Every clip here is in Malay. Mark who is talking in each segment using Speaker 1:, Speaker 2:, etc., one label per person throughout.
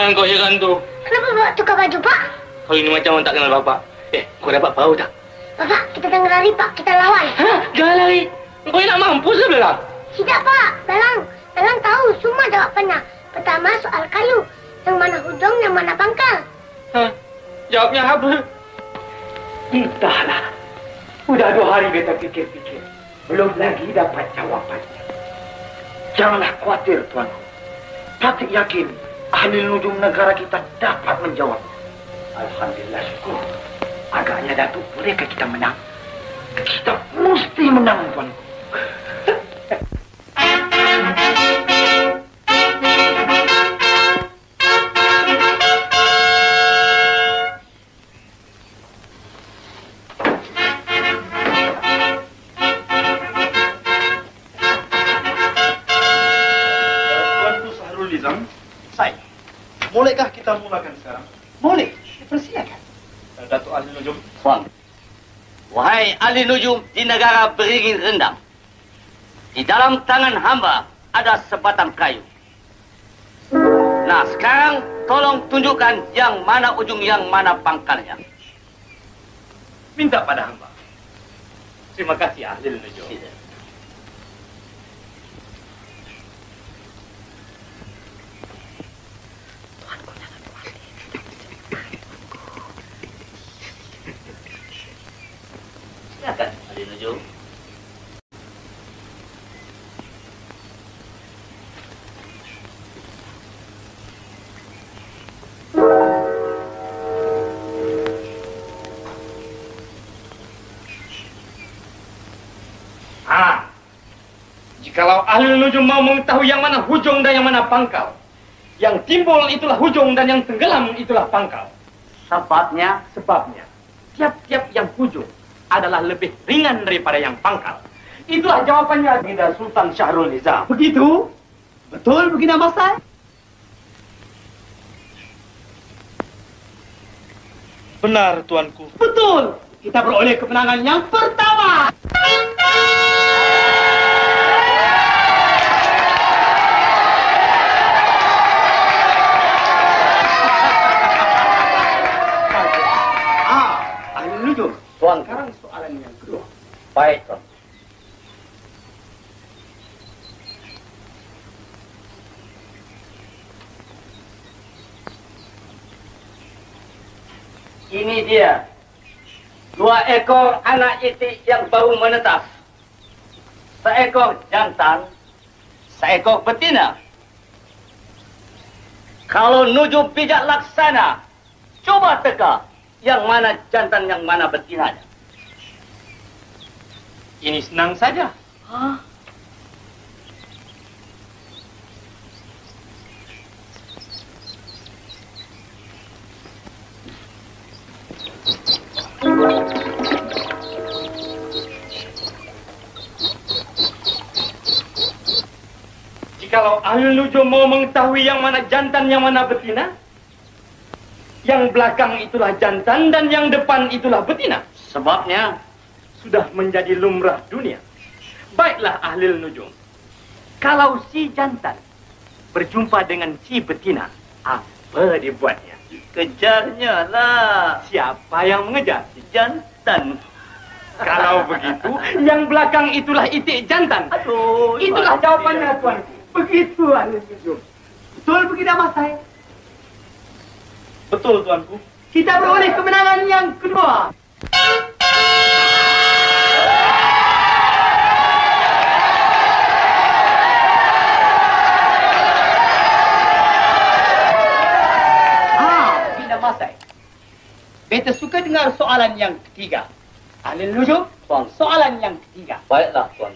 Speaker 1: Jangan kau heran tu.
Speaker 2: Kenapa bawa tukar baju, Pak?
Speaker 1: Kau ini macam orang tak kenal Bapak. Kau dapat tahu tak?
Speaker 2: Bapak, kita tengah lari, Pak. Kita lawan.
Speaker 1: Hah? Jangan lari. Kau nak mampus ke Belang?
Speaker 2: Tidak, Pak. Belang tahu semua jawapannya. Pertama, soal kayu. Yang mana hujung, yang mana pangkal.
Speaker 1: Hah? Jawabnya apa?
Speaker 3: Entahlah. Sudah 2 hari kita pikir-pikir. Belum lagi dapat jawapannya. Janganlah khawatir, Tuanku. Patut yakin ahli nujum negara kita dapat menjawab. Alhamdulillah, syukur. Agaknya Datuk, bolehkah kita menang? Kita mesti menang, Tuanku.
Speaker 4: Bolehkah kita mulakan sekarang?
Speaker 3: Boleh, persilakan.
Speaker 4: Datuk Ahli Nujum.
Speaker 5: Tuan, wahai ahli nujum di negara beringin rendang, di dalam tangan hamba ada sebatang kayu. Nah, sekarang tolong tunjukkan yang mana ujung, yang mana pangkalnya.
Speaker 4: Minta pada hamba. Terima kasih Ahli Nujum.
Speaker 5: Silakan, ahli nujum.
Speaker 4: Jikalau ahli nujum mau mengetahui yang mana hujung dan yang mana pangkal, yang timbul itulah hujung dan yang tenggelam itulah pangkal.
Speaker 5: Sebabnya?
Speaker 4: Sebabnya, tiap-tiap yang hujung adalah lebih ringan daripada yang pangkal. Itulah jawabannya Baginda Sultan Syahrul Nizam.
Speaker 3: Begitu? Betul, Baginda Masai?
Speaker 4: Benar, Tuanku.
Speaker 3: Betul. Kita beroleh kemenangan yang pertama.
Speaker 4: Ahli nujum.
Speaker 5: Tuan,
Speaker 4: Sekarang soalan yang kedua.
Speaker 5: baik, Tuan. Ini dia, 2 ekor anak itik yang baru menetas. Seekor jantan, seekor betina. Kalau nujum bijak laksana, coba teka yang mana jantan, yang mana betinanya.
Speaker 4: Ini senang saja.
Speaker 5: Hah?
Speaker 4: Jikalau ahli nujum mau mengetahui yang mana jantan, yang mana betina, yang belakang itulah jantan dan yang depan itulah betina.
Speaker 5: Sebabnya?
Speaker 4: Sudah menjadi lumrah dunia. Baiklah ahli nujum. Kalau si jantan berjumpa dengan si betina, apa dibuatnya?
Speaker 5: Kejarnya lah.
Speaker 4: Siapa yang mengejar?
Speaker 5: Si jantan.
Speaker 4: Kalau begitu, yang belakang itulah itik jantan.
Speaker 5: Aduh,
Speaker 4: Itulah jawabannya, Tuanku. Begitu ahli nujum.
Speaker 3: Betul, Baginda Masai?
Speaker 4: Betul, Tuanku.
Speaker 3: Kita beroleh kemenangan yang kedua. Baginda Masai, beta suka dengar soalan yang ketiga. Ahli nujum,
Speaker 5: Tuan.
Speaker 3: soalan yang ketiga.
Speaker 5: Baiklah, Tuan.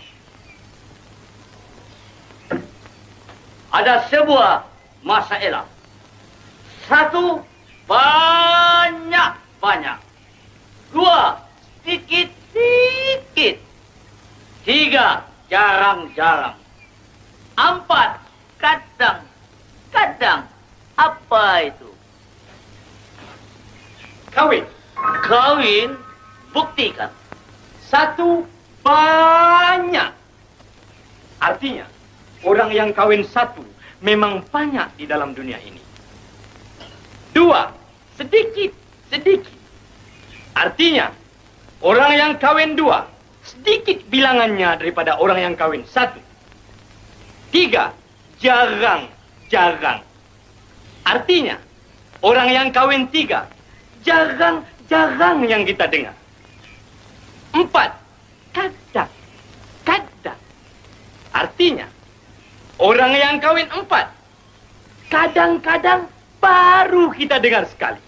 Speaker 5: Ada sebuah masalah. 1, banyak-banyak. 2, sedikit-sedikit. 3, jarang-jarang. 4, kadang-kadang. Apa itu?
Speaker 4: Kawin.
Speaker 5: Kawin? Buktikan.
Speaker 4: 1, banyak. Artinya, orang yang kawin 1 memang banyak di dalam dunia ini. dua, sedikit. Artinya, orang yang kawin dua, sedikit bilangannya daripada orang yang kawin satu. Tiga, jarang. Artinya, orang yang kawin tiga, jarang yang kita dengar. Empat, kadang. Artinya, orang yang kawin empat, kadang-kadang baru kita dengar sekali.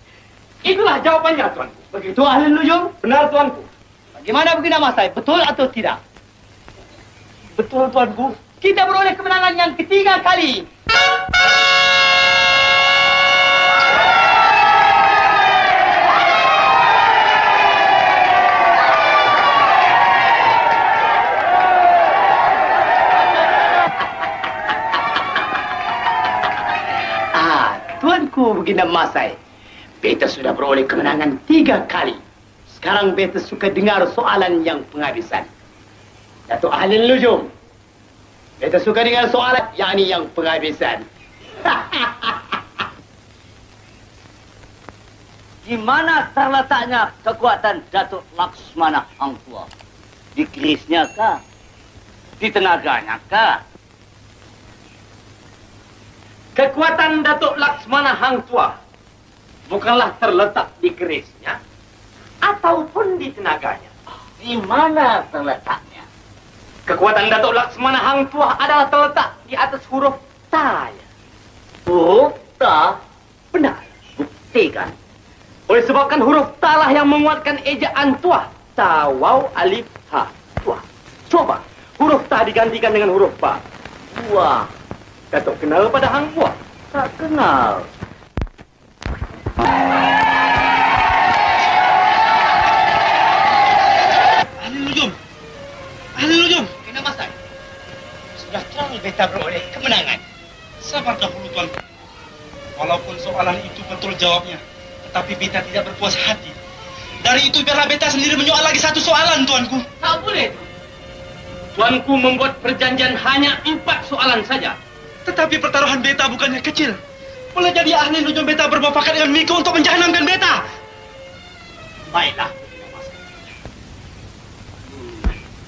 Speaker 4: Itulah jawabannya, tuanku.
Speaker 5: Begitu ahli nujum?
Speaker 4: Benar, tuanku.
Speaker 5: Bagaimana begini Masai? Betul atau tidak?
Speaker 4: Betul, tuanku.
Speaker 5: Kita beroleh kemenangan yang ketiga kali. Tuanku Baginda Masai, beta sudah beroleh kemenangan 3 kali. Sekarang beta suka dengar soalan yang penghabisan. Datuk Ahli Nujum, beta suka dengar soalan yakni yang penghabisan. Di mana terletaknya kekuatan Datuk Laksmana Hang Tuah? Di kerisnya kah? Di tenaganya kah?
Speaker 4: Kekuatan Datuk Laksmana Hang Tuah bukanlah terletak di kerisnya ataupun di tenaganya.
Speaker 5: Di mana terletaknya?
Speaker 4: Kekuatan Datuk Laksmana Hang Tuah adalah terletak di atas huruf Ta.
Speaker 5: Huruf Ta?
Speaker 4: Benar.
Speaker 5: Buktikan.
Speaker 4: Oleh sebabkan huruf Ta lah yang menguatkan ejaan Tuah. Ta, waw, alif, ha. Tuah. Coba huruf Ta digantikan dengan huruf Ba.
Speaker 5: Wah.
Speaker 4: Datuk kenal pada Hang Tuah?
Speaker 5: Tak kenal.
Speaker 6: Ahli Nujum,
Speaker 5: Kena Masai. Sudah terang beta beroleh kemenangan.
Speaker 6: sabar dahulu tuan. Walaupun soalan itu betul jawabnya, tetapi beta tidak berpuas hati. Dari itu biarlah beta sendiri menyoal lagi satu soalan, tuanku.
Speaker 4: Tak boleh. Tuanku membuat perjanjian hanya 4 soalan saja.
Speaker 6: Tetapi pertaruhan beta bukannya kecil. Boleh jadi ahli nujum beta bermufakat dengan Miko untuk menjahanamkan beta.
Speaker 5: Baiklah.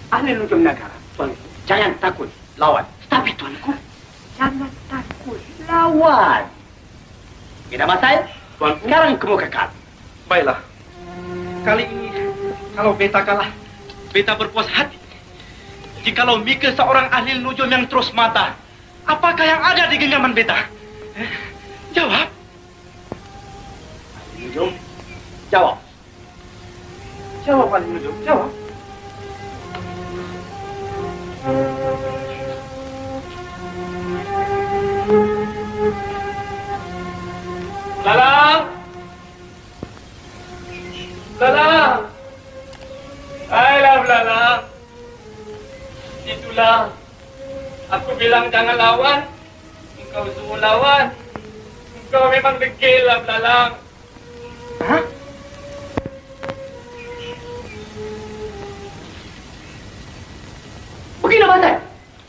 Speaker 4: Ahli nujum negara, tuanku, jangan takut lawan.
Speaker 5: Tapi tuanku, jangan takut lawan. Kita Masai,
Speaker 4: Tuanku,
Speaker 5: sekarang kamu kekal.
Speaker 6: Baiklah. Kali ini, kalau beta kalah, beta berpuas hati. Jikalau Mika seorang ahli nujum yang terus mata, apakah yang ada di genggaman beta? Jawab.
Speaker 4: Ahli nujum, jawab. Jawab, ahli nujum, jawab. Lalang! Lalang! Ayolah, Lalang. Itulah. Aku bilang jangan lawan. Engkau suruh lawan. Engkau memang degil lah, Lalang.
Speaker 5: Hah?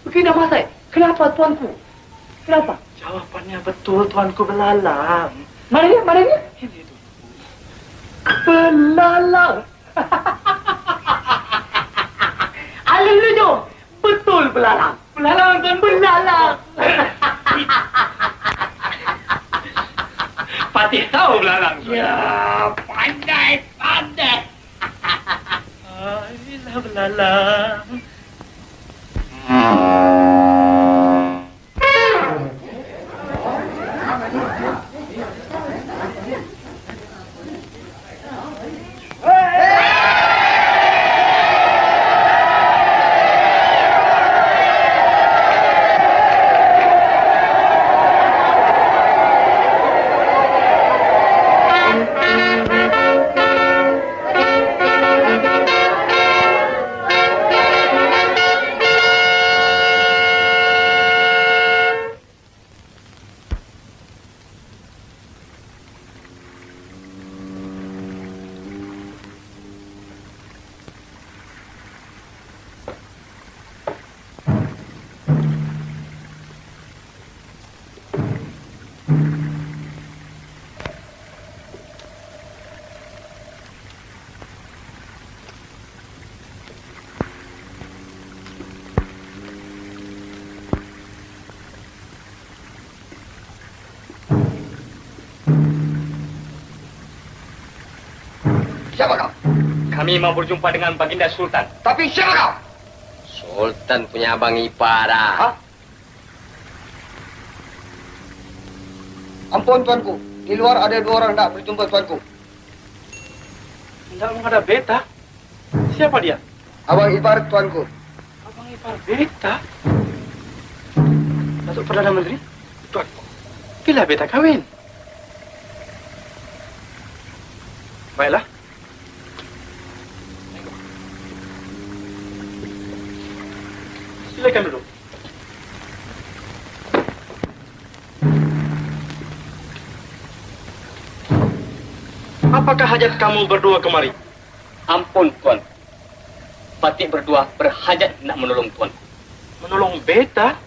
Speaker 5: Baginda Masai, kenapa tuanku? Kenapa?
Speaker 6: Jawabannya betul, tuanku belalang.
Speaker 5: Mana dia?
Speaker 6: Ini itu.
Speaker 5: Belalang. Ahli nujum, betul belalang.
Speaker 4: Belalang, tuan.
Speaker 5: Belalang.
Speaker 4: Patih tahu Belalang.
Speaker 5: Ya, pandai.
Speaker 6: Ayolah, belalang.
Speaker 4: Kami mau berjumpa dengan Baginda Sultan.
Speaker 3: Tapi siapa kau?
Speaker 7: Sultan punya abang ipar.
Speaker 3: Hah? Ampun tuanku, di luar ada 2 orang nak berjumpa tuanku.
Speaker 6: Tidak ada beta. Siapa dia?
Speaker 3: Abang ipar tuanku.
Speaker 6: Abang ipar beta. Datuk Perdana Menteri? Tuanku. Bila beta kawin? Baiklah. Silakan duduk. Apakah hajat kamu berdua kemari?
Speaker 4: Ampun, Tuan. Patik berdua berhajat nak menolong Tuan.
Speaker 6: Menolong beta?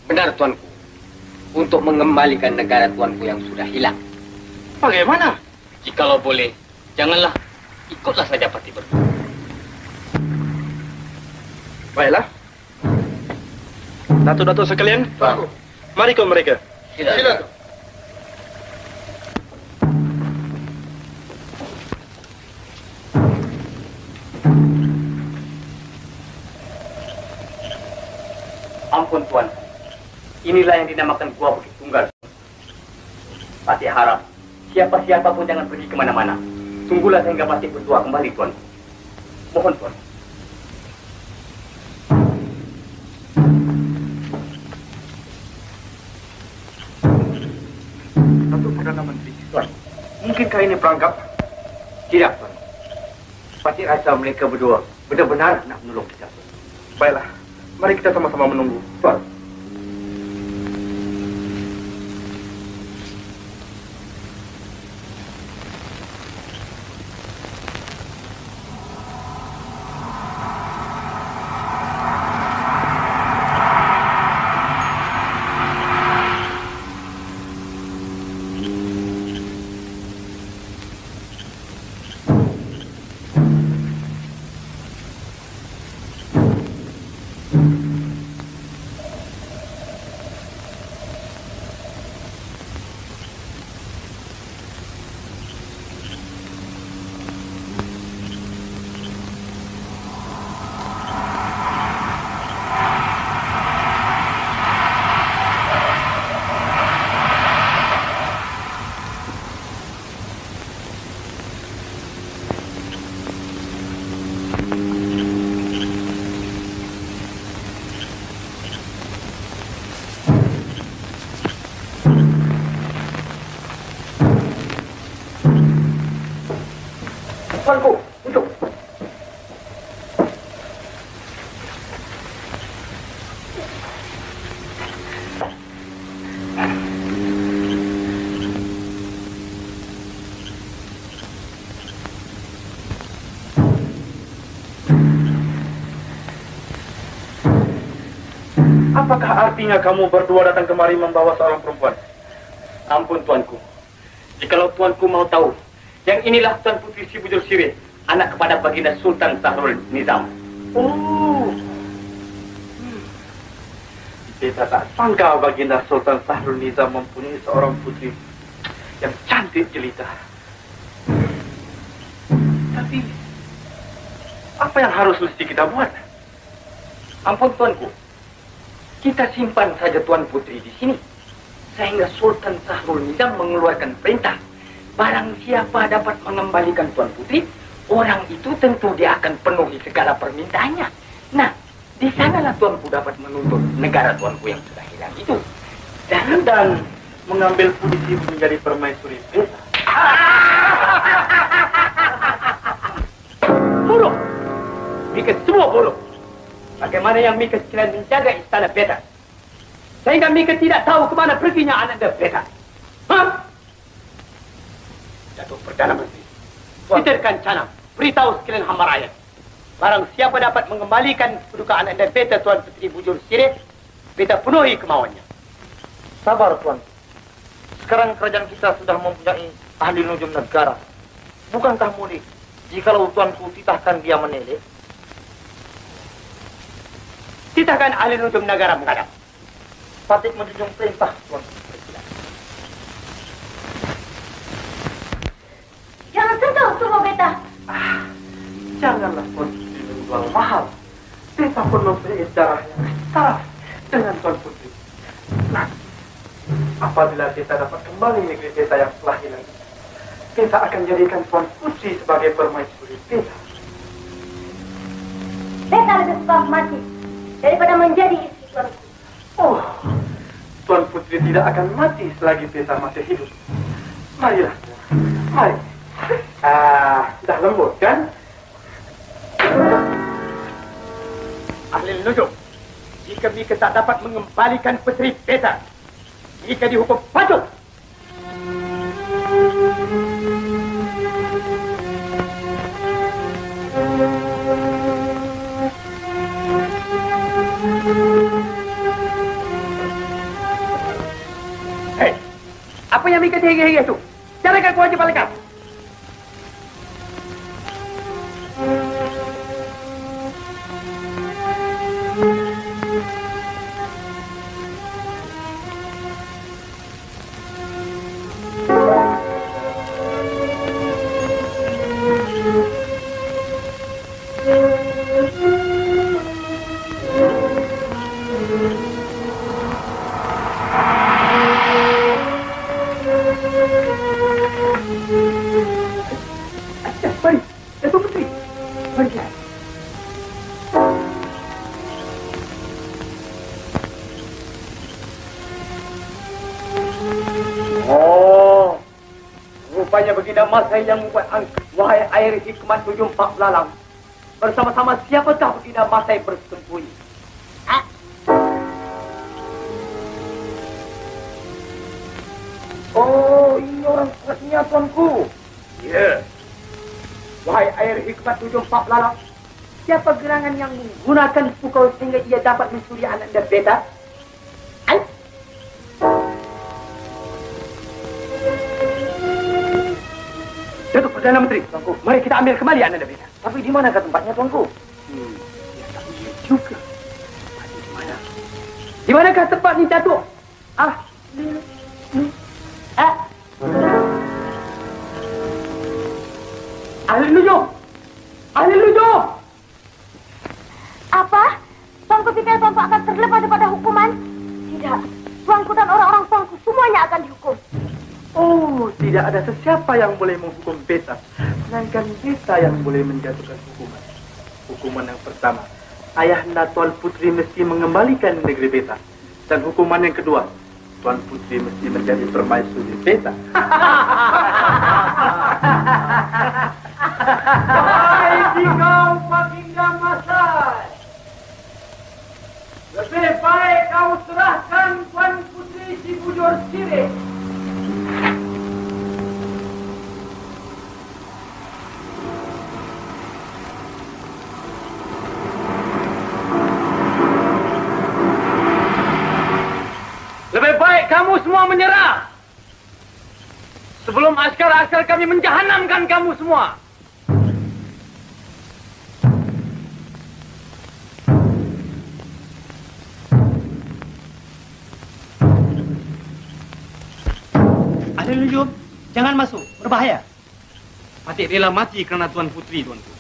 Speaker 7: Benar, Tuanku. Untuk mengembalikan negara Tuanku yang sudah hilang.
Speaker 6: Bagaimana?
Speaker 4: Jikalau boleh, janganlah ikutlah saja patik berdua.
Speaker 6: Baiklah. Datuk-datuk sekalian,
Speaker 3: Tuanku.
Speaker 6: mari ikut mereka.
Speaker 3: Silakan.
Speaker 4: Ampun, Tuan. Inilah yang dinamakan Gua Bukit Tunggal. Patik harap siapa-siapa pun jangan pergi kemana-mana. Tunggulah sehingga patik berdua kembali, Tuan. Mohon, Tuan.
Speaker 6: Datuk Perdana Menteri, Tuan. Mungkinkah ini perangkap?
Speaker 4: Tidak, Tuan. Patik rasa mereka berdua benar-benar nak menolong kita.
Speaker 6: Baiklah, mari kita sama-sama menunggu.
Speaker 4: Tuan.
Speaker 3: Tuanku, duduk.
Speaker 6: Apakah artinya kamu berdua datang kemari membawa seorang perempuan?
Speaker 4: Ampun, Tuanku. Jikalau Tuanku mau tahu, yang inilah Tuan Putri Si Bujur Sirih, anak kepada Baginda Sultan Sahrul Nizam.
Speaker 6: Oh. Beta tak sangka Baginda Sultan Sahrul Nizam mempunyai seorang putri yang cantik jelita. Tapi, apa yang harus mesti kita buat?
Speaker 4: Ampun, Tuanku. Kita simpan saja Tuan Putri di sini. Sehingga Sultan Sahrul Nizam mengeluarkan perintah. Barang siapa dapat mengembalikan Tuan Putri, orang itu tentu dia akan penuhi segala permintaannya. Nah, di sanalah Tuanku dapat menuntut negara Tuanku yang sudah hilang itu.
Speaker 6: Dan mengambil posisi menjadi permaisuri beta.
Speaker 4: Bodoh! Mika semua bodoh. Bagaimana yang Mika sekalian menjaga istana beta? Sehingga Mika tidak tahu kemana perginya anak beta. Hah? Datuk Perdana Menteri, Peterkan Canam, beritahu sekalian hamba rakyat. Barang siapa dapat mengembalikan kedudukan anak beta Tuan Putri Bujur Sirih, beta penuhi kemauannya.
Speaker 3: Sabar, Tuan. Sekarang kerajaan kita sudah mempunyai ahli nujum negara. Bukankah mudah jikalau Tuanku titahkan dia meneleh?
Speaker 4: Titahkan ahli nujum negara menghadap.
Speaker 3: Patik menjunjung perintah, Tuan.
Speaker 2: Jangan sentuh tubuh beta.
Speaker 6: janganlah Tuan Putri menjual mahal. Beta pun mempunyai darah yang sama dengan Tuan Putri. Nah, apabila Beta dapat kembali negeri Beta yang telah hilang, Beta akan jadikan Tuan Putri sebagai permaisuri Beta.
Speaker 2: Beta lebih suka mati daripada menjadi istri tuanku.
Speaker 6: Oh, Tuan Putri tidak akan mati selagi Beta masih hidup. Marilah, mari. Dah lembut kan?
Speaker 5: Ahli Nujum, jika Mika tak dapat mengembalikan puteri Beta, Mika dihukum pancung. Hei, apa yang Mika hege-hege itu? Jalankan kewajiban lengkap. Mari, Datuk Puteri. Mari kita. Oh, rupanya Baginda Masai yang membuat angka. Wahai air hikmat 74 belalang. Bersama-sama siapakah Baginda Masai bersembunyi? Oh, ini orang kuatnya tuanku. Ya. Wahai air hikmat 74 belalang. Siapa gerangan yang menggunakan pukul sehingga ia dapat mencuri anak dan Beta? Datuk Perdana Menteri, tuanku. Mari kita ambil kembali anak dan Beta. Tapi di manakah tempatnya, tuanku? Ya tak boleh juga. Tapi di mana? Di manakah tempat ni, Datuk? Ahli Nujum! Ahli Nujum!
Speaker 2: Apa? Tuanku pikir tuanku akan terlepas daripada hukuman? Tidak. Tuanku dan orang-orang tuanku semuanya akan dihukum.
Speaker 6: Oh, tidak ada sesiapa yang boleh menghukum Beta. Melainkan Beta yang boleh menjatuhkan hukuman. Hukuman yang pertama, ayahanda Tuan Putri mesti mengembalikan negeri Beta. Dan hukuman yang kedua, Tuan Putri mesti menjadi permaisuri Beta.
Speaker 5: Hai kau Baginda Masai. Lebih baik kau serahkan Tuan Putri si Bujur Sirik. Lebih baik kamu semua menyerah sebelum askar-askar kami menjahanamkan kamu semua.
Speaker 6: Ahli Nujum, jangan masuk, berbahaya. Patik rela mati kerana Tuan Putri, tuanku.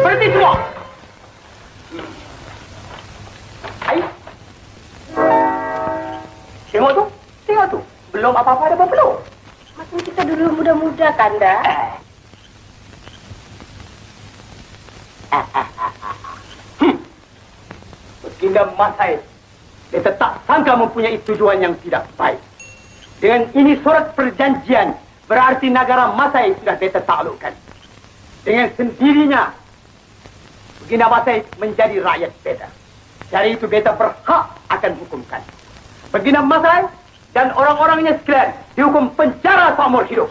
Speaker 5: Berhenti semua! Hai. Tengok tu. Tengok tu. Belum apa-apa ada berpeluh.
Speaker 2: Masa kita dulu muda-muda, Kanda.
Speaker 5: Baginda Masai, beta tak sangka mempunyai tujuan yang tidak baik. Dengan ini surat perjanjian, berarti negara Masai sudah beta taklukkan. Dengan sendirinya, Baginda Masai menjadi rakyat beta. Dari itu beta berhak akan hukumkan. Baginda Masai dan orang-orangnya sekalian dihukum penjara seumur hidup.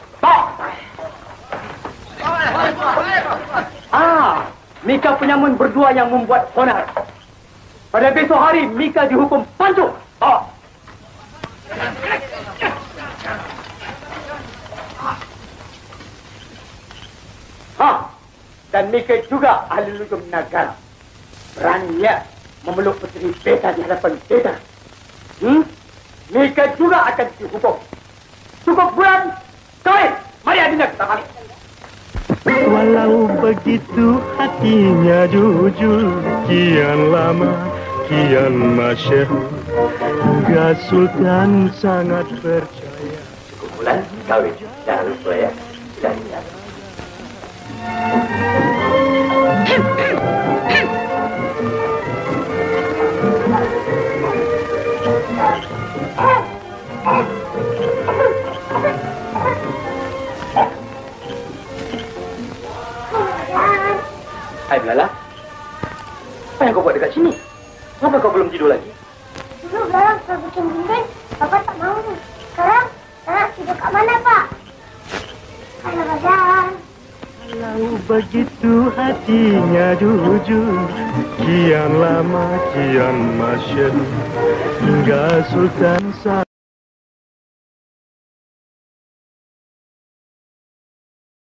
Speaker 5: Mika penyamun berdua yang membuat onar. Pada besok hari, Mika dihukum pancung. Dan Mika juga ahli lujum negara. Beraninya memeluk puteri beta di hadapan beta. Mika juga akan dihukum. Cukup bulan, kawin. Mari adinda kita balik.
Speaker 8: Walau begitu hatinya jujur, kian lama, kian masyhur, Gak Sultan sangat percaya.
Speaker 5: Cukup bulan, kawin. Jangan lupa ya. Jangan. Hai Belala, apa yang kau buat dekat sini? Kenapa kau belum tidur lagi?
Speaker 2: Dulu Belalang sudah bikin dinding, Bapak tak mau. Sekarang, nak tidur kat mana, Pak? Halo, Badan.
Speaker 8: Walau begitu hatinya jujur, kian lama, kian masyhur, hingga Sultan